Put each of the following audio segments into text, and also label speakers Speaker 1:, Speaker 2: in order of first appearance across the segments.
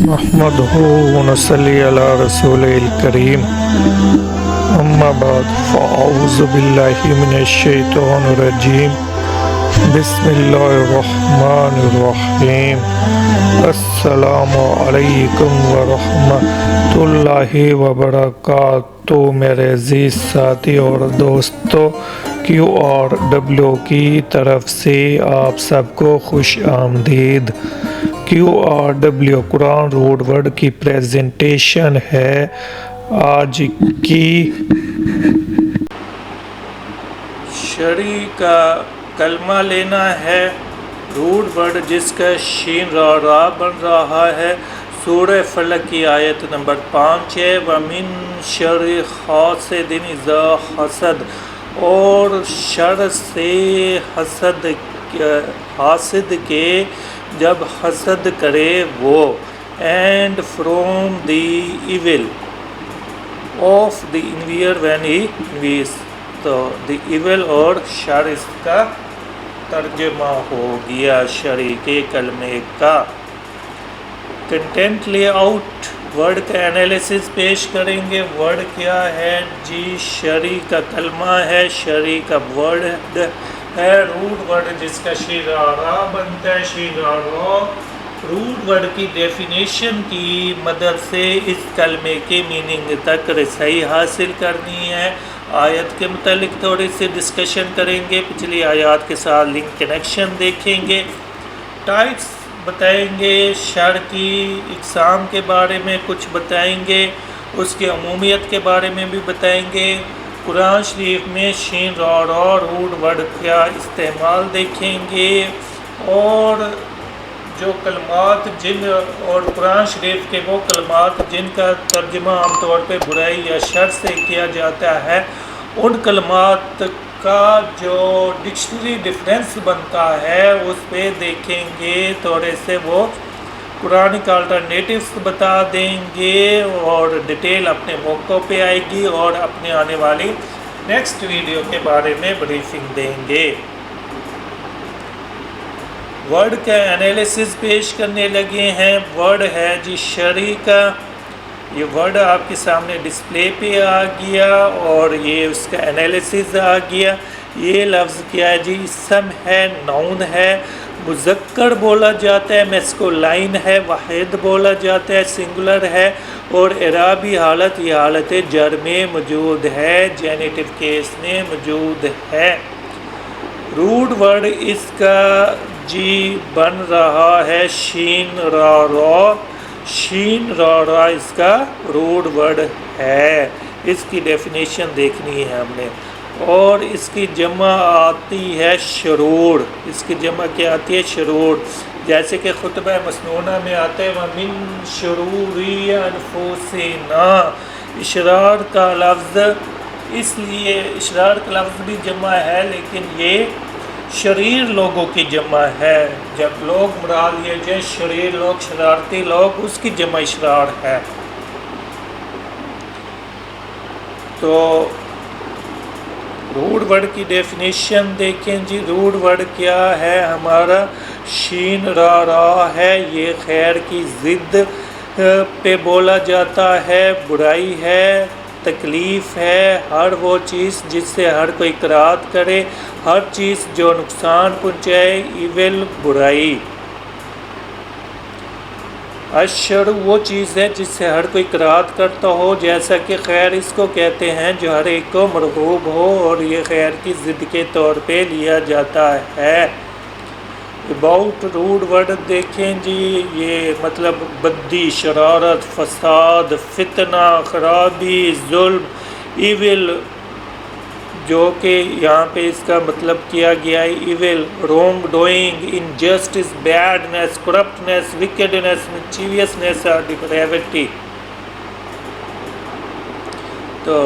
Speaker 1: نحمده ونصلي على رسوله الكريم أما بعد فأعوذ بالله من الشيطان الرجيم بسم الله الرحمن الرحيم السلام علیکم ورحمۃ اللہ وبرکاتہ۔ میرے عزیز ساتھی اور دوستو، QRW کی طرف سے آپ سب کو خوش آمدید۔ QRW قرآن روڈ ورڈ کی پریزنٹیشن ہے۔ آج کی شرع کا کلمہ لینا ہے، روڈ ورڈ جس کا شین را بن رہا ہے۔ سورہ فلق کی آیت نمبر 5 ہے۔ وَمِن شَرِّ حاسد اذا حسد، اور شر سے حاسد کے جب حسد کرے وہ، and from the evil of the envier when he envies. تو دی ایول اور شر اس کا ترجمہ ہو گیا شرع کے کلمے کا۔ کنٹینٹ لے آؤٹ ورڈ کا انالیسس پیش کریں گے۔ ورڈ کیا ہے جی؟ شرع کا کلمہ ہے، شرع کا ورڈ ہے، روٹ ورڈ جس کا شرارہ بنتا ہے، شرارہ۔ روٹ ورڈ کی ڈیفینیشن کی مدد سے اس کلمے کے میننگ تک رسائی حاصل کرنی ہے۔ آیت کے متعلق تھوڑی سی ڈسکشن کریں گے، پچھلی آیات کے ساتھ لنک کنیکشن دیکھیں گے، ٹائپس بتائیں گے، شر کی اقسام کے بارے میں کچھ بتائیں گے، اس کی عمومیت کے بارے میں بھی بتائیں گے۔ قرآن شریف میں شین را روٹ ورڈ کا استعمال دیکھیں گے، اور جو کلمات جن اور قرآن شریف کے وہ کلمات جن کا ترجمہ عام طور پہ برائی یا شر سے کیا جاتا ہے، ان کلمات کا جو ڈکشنری ڈفرینس بنتا ہے اس پہ دیکھیں گے، تھوڑے سے وہ قرآنک الٹرنیٹیوز بتا دیں گے، اور ڈیٹیل اپنے موقع پہ آئے گی، اور اپنے آنے والی نیکسٹ ویڈیو کے بارے میں بریفنگ دیں گے۔ ورڈ کا انالیسس پیش کرنے لگے ہیں۔ ورڈ ہے جی شرع کا، یہ ورڈ آپ کے سامنے ڈسپلے پہ آ گیا، اور یہ اس کا انالیسس آ گیا۔ یہ لفظ کیا ہے جی؟ اسم ہے، ناؤن ہے، مذکر بولا جاتا ہے، میسکولائن ہے، واحد بولا جاتا ہے، سنگولر ہے، اور اعرابی حالت یہ حالت جر میں موجود ہے، جینیٹو کیس میں موجود ہے۔ روٹ ورڈ اس کا جی بن رہا ہے شین را، شین را اس کا روٹ ورڈ ہے۔ اس کی ڈیفینیشن دیکھنی ہے ہم نے، اور اس کی جمع آتی ہے شرور۔ اس کی جمع کیا آتی ہے؟ شرور۔ جیسے کہ خطبہ مسنونہ میں آتا ہے وَمِن شُرُورِ أَنفُسِنَا، اشرار کا لفظ، اس لیے اشرار کا لفظ بھی جمع ہے، لیکن یہ شریر لوگوں کی جمع ہے۔ جب لوگ مراد لیے جائیں شریر لوگ، شرارتی لوگ، اس کی جمع اشرار ہے۔ تو روٹ ورڈ کی ڈیفینیشن دیکھیں جی۔ روٹ ورڈ کیا ہے ہمارا؟ شین را ہے، یہ خیر کی ضد پہ بولا جاتا ہے، برائی ہے، تکلیف ہے، ہر وہ چیز جس سے ہر کوئی اکراہت کرے، ہر چیز جو نقصان پہنچائے، ایول برائی۔ الشر وہ چیز ہے جس سے ہر کوئی اکراہت کرتا ہو، جیسا کہ خیر اس کو کہتے ہیں جو ہر ایک کو مرغوب ہو، اور یہ خیر کی ضد کے طور پہ لیا جاتا ہے۔ اباؤٹ روٹ ورڈ دیکھیں جی، یہ مطلب بدی، شرارت، فساد، فتنہ، خرابی، ظلم، ایول، جو کہ یہاں پہ اس کا مطلب کیا گیا ہے evil, wrong doing, injustice, badness, corruptness, wickedness, mischievousness اور ڈیپریوٹی۔ تو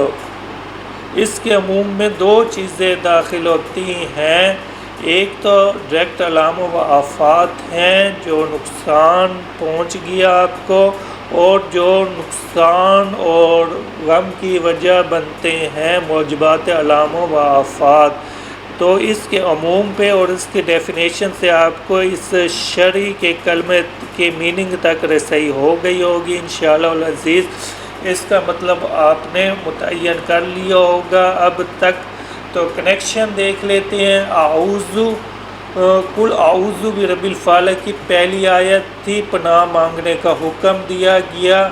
Speaker 1: اس کے عموم میں دو چیزیں داخل ہوتی ہیں، ایک تو ڈائریکٹ علام و آفات ہیں جو نقصان پہنچ گیا آپ کو، اور جو نقصان اور غم کی وجہ بنتے ہیں موجبات علام و آفات۔ تو اس کے عموم پہ اور اس کی ڈیفینیشن سے آپ کو اس شرع کے کلمے کے میننگ تک رسائی ہو گئی ہوگی انشاءاللہ العزیز۔ اس کا مطلب آپ نے متعین کر لیا ہوگا اب تک۔ تو کنیکشن دیکھ لیتے ہیں۔ قل اعوذ برب الفلق کی پہلی آیت تھی، پناہ مانگنے کا حکم دیا گیا۔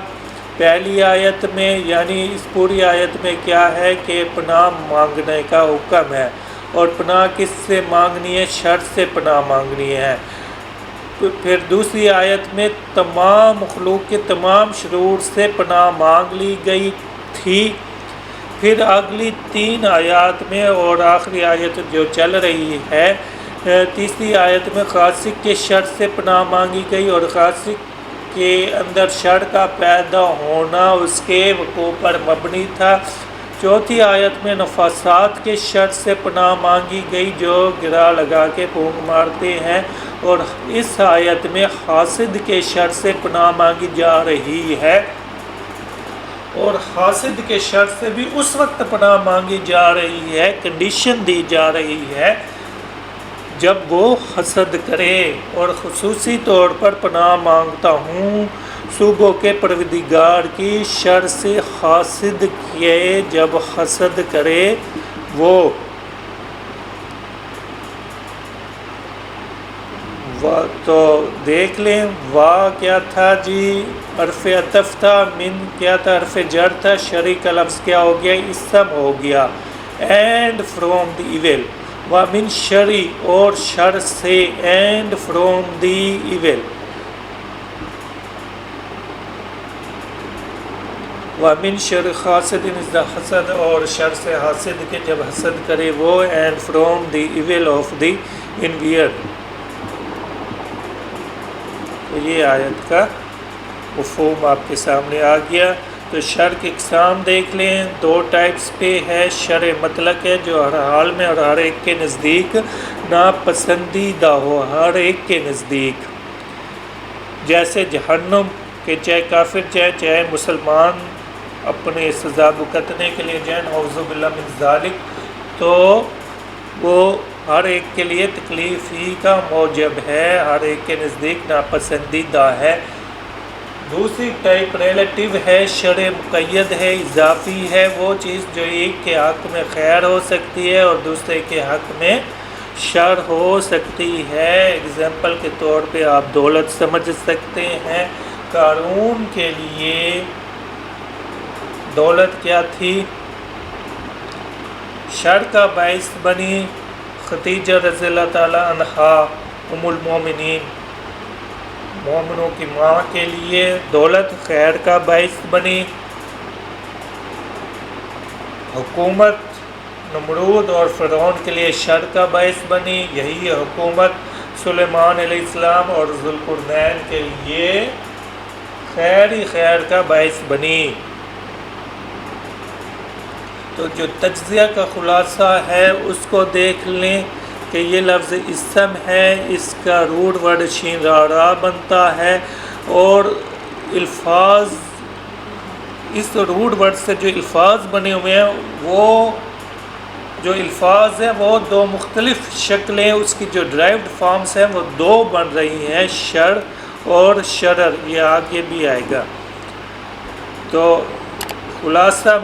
Speaker 1: پہلی آیت میں یعنی اس پوری آیت میں کیا ہے کہ پناہ مانگنے کا حکم ہے، اور پناہ کس سے مانگنی ہے؟ شر سے پناہ مانگنی ہے۔ پھر دوسری آیت میں تمام مخلوق کے تمام شرور سے پناہ مانگ لی گئی تھی۔ پھر اگلی 3 آیات میں اور آخری آیت جو چل رہی ہے تیسری آیت میں خاسق کے شر سے پناہ مانگی گئی، اور خاسق کے اندر شر کا پیدا ہونا اس کے وقوع پر مبنی تھا۔ چوتھی آیت میں نفاسات کے شر سے پناہ مانگی گئی جو گرا لگا کے پھونک مارتے ہیں، اور اس آیت میں حاسد کے شر سے پناہ مانگی جا رہی ہے، اور حاسد کے شر سے بھی اس وقت پناہ مانگی جا رہی ہے، کنڈیشن دی جا رہی ہے جب وہ حسد کرے۔ اور خصوصی طور پر پناہ مانگتا ہوں صوبوں کے پروردگار کی شر سے حاسد کے جب حسد کرے وہ۔ تو دیکھ لیں وا کیا تھا جی، حرف عطف تھا، من کیا تھا، حرف جر تھا، شرع کا لفظ کیا ہو گیا؟ اسم ہو گیا۔ اینڈ فرام دی ایول، وَمِن شَرِّ اور شر سے، اینڈ فرام دی ایول، وَمِن شَرِّ حاسد اذا حسد اور شر سے حاسد کے جب حسد کرے وہ، and from the evil of the envier. تو یہ آیت کا مفہوم آپ کے سامنے آ گیا۔ تو شر کی اقسام دیکھ لیں، 2 ٹائپس پہ ہے۔ شر مطلق ہے جو ہر حال میں اور ہر ایک کے نزدیک ناپسندیدہ ہو، ہر ایک کے نزدیک، جیسے جہنم کہ چاہے کافر چاہے مسلمان اپنے سزا بھگتنے کے لیے جائیں، نعوذ باللہ من ذالک، تو وہ ہر ایک کے لیے تکلیف ہی کا موجب ہے، ہر ایک کے نزدیک ناپسندیدہ ہے۔ دوسری ٹائپ ریلیٹیو ہے، شر مقید ہے، اضافی ہے، وہ چیز جو ایک کے حق میں خیر ہو سکتی ہے اور دوسرے کے حق میں شر ہو سکتی ہے۔ اگزامپل کے طور پہ آپ دولت سمجھ سکتے ہیں۔ قارون کے لیے دولت کیا تھی؟ شر کا باعث بنی۔ خدیجہ رضی اللہ تعالیٰ عنہا ام المومنین، مومنوں کی ماں کے لیے دولت خیر کا باعث بنی۔ حکومت نمرود اور فرعون کے لیے شر کا باعث بنی، یہی حکومت سلیمان علیہ السلام اور ذوالقرنین کے لیے خیر ہی خیر کا باعث بنی۔ تو جو تجزیہ کا خلاصہ ہے اس کو دیکھ لیں کہ یہ لفظ اسم ہے، اس کا روٹ ورڈ شین را بنتا ہے، اور الفاظ اس روٹ ورڈ سے جو الفاظ بنے ہوئے ہیں وہ جو الفاظ ہیں وہ 2 مختلف شکلیں، اس کی جو ڈرائیوڈ فارمز ہیں وہ 2 بن رہی ہیں، شر اور شرر، یہ آگے بھی آئے گا۔ تو خلاصہ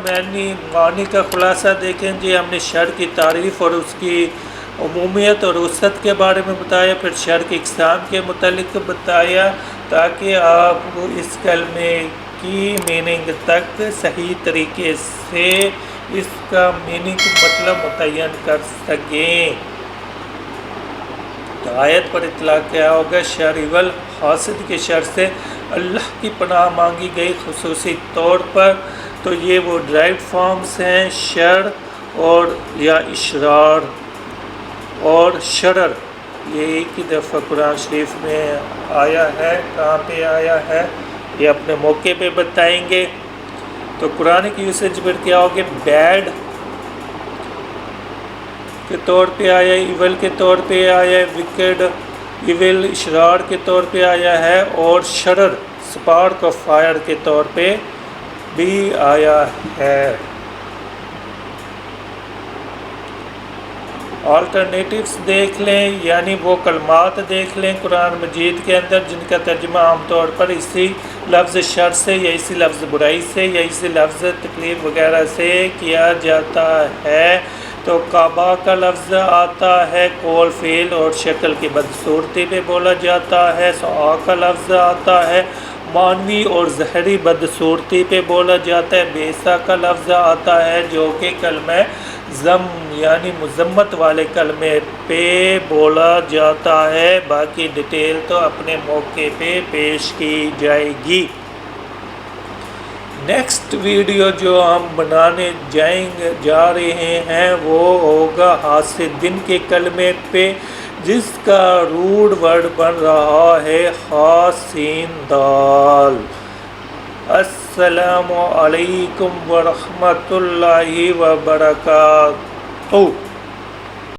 Speaker 1: معنی کا خلاصہ دیکھیں جی، ہم نے شر کی تعریف اور اس کی عمومیت اور وسعت کے بارے میں بتایا، پھر شر کی اقسام کے متعلق بتایا تاکہ آپ اس کلمے کی میننگ تک صحیح طریقے سے اس کا میننگ مطلب متعین کر سکیں۔ تو آیت پر اطلاق کیا ہوگا؟ شر ایول، حاسد کے شر سے اللہ کی پناہ مانگی گئی خصوصی طور پر۔ تو یہ وہ ڈرائیوڈ فارمز ہیں، شر اور یا اشرار اور شرر، یہ ایک ہی دفعہ قرآن شریف میں آیا ہے۔ کہاں پہ آیا ہے یہ اپنے موقع پہ بتائیں گے۔ تو قرآن کی یوسیج پر کیا ہوگا؟ بیڈ کے طور پہ آیا ہے، ایول کے طور پہ آیا ہے، وکیڈ ایول اشرار کے طور پہ آیا ہے، اور شرر سپارک آف فائر کے طور پہ بھی آیا ہے۔ آلٹرنیٹیوز دیکھ لیں، یعنی وہ کلمات دیکھ لیں قرآن مجید کے اندر جن کا ترجمہ عام طور پر اسی لفظ شر سے یا اسی لفظ برائی سے یا اسی لفظ تکلیف وغیرہ سے کیا جاتا ہے۔ تو کعبہ کا لفظ آتا ہے، قول فعل اور شکل کی بدصورتی پہ بولا جاتا ہے۔ سعا کا لفظ آتا ہے، معنوی اور ظاہری بدصورتی پہ بولا جاتا ہے۔ بیسا کا لفظ آتا ہے جو کہ کلمہ ضم یعنی مذمت والے کلمے پہ بولا جاتا ہے۔ باقی ڈیٹیل تو اپنے موقع پہ پیش کی جائے گی۔ نیکسٹ ویڈیو جو ہم بنانے جا رہے ہیں وہ ہوگا حاسدین کے کلمے پہ، جس کا روٹ ورڈ بن رہا ہے خا سین دال۔ السلام علیکم ورحمۃ اللہ وبرکاتہ۔